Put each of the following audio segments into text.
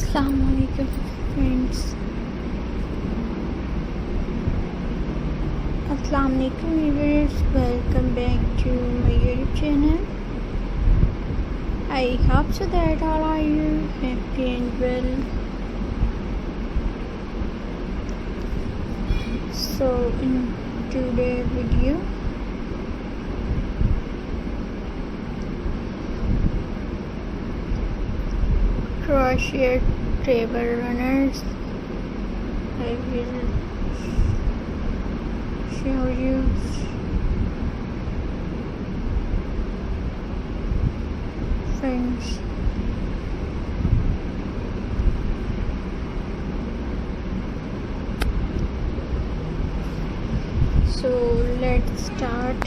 Assalamualaikum friends. Assalamualaikum viewers. Welcome back to my YouTube channel. I hope so that all are you happy and well. So in today's video crochet table runners, I will show you friends. So let's start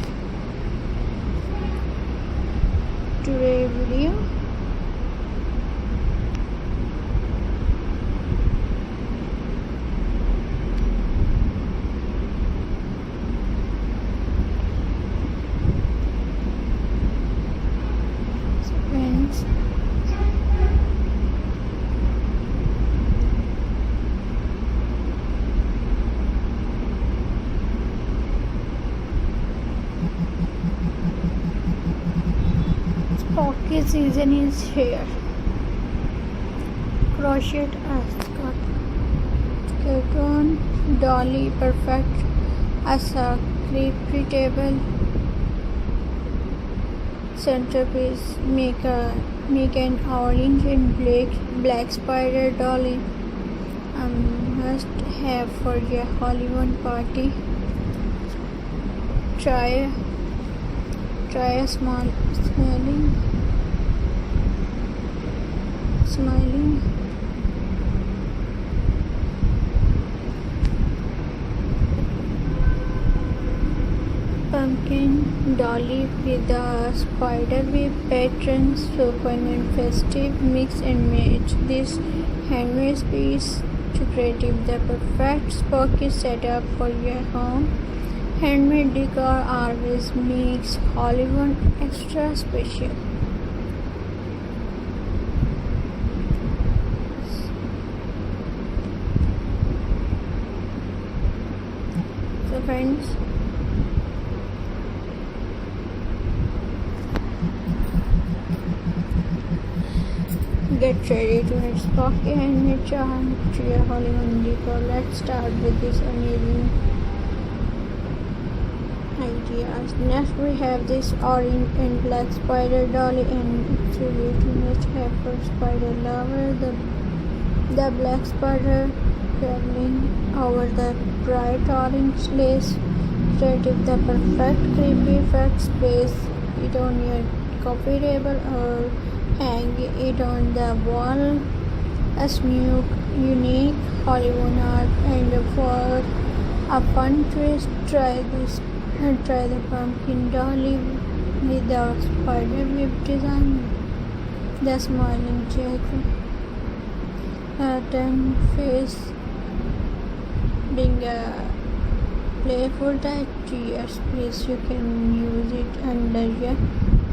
today's video. Friends, pocket season is here. Crochet ascot, cartoon, dolly, perfect, asa, creepy table, centerpiece, make an orange and black spider dolly. Must have for your Hollywood party. Try a smiling. Pumpkin dolly with a spider web pattern, so fun and festive. Mix and match this handmade piece to create the perfect spooky setup for your home. Handmade decor always makes Hollywood extra special. So friends, get ready to add spooky handmade charm to your Hollywood decor. Let's start with this amazing ideas. Next we have this orange and black spider dolly, and it's really too much have for spider lover. The black spider traveling over the bright orange lace creative the perfect creepy effects. Place it on your coffee table or hang it on the wall as new unique Hollywood art. And for a fun twist, try the pumpkin dolly with the spider web design, the smiling jack and face being a playful touch to your space. You can use it under your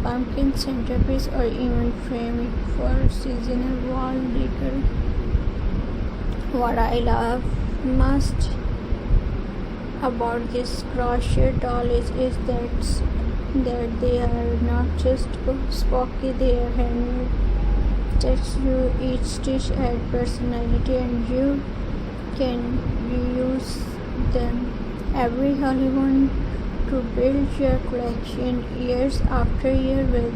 pumpkin centerpiece or even frame it for seasonal wall decor. What I love most about this crochet dollies is that they are not just spooky, they are handmade. Text you each stitch add personality, and you can reuse them every Hollywood to build your collection years after year with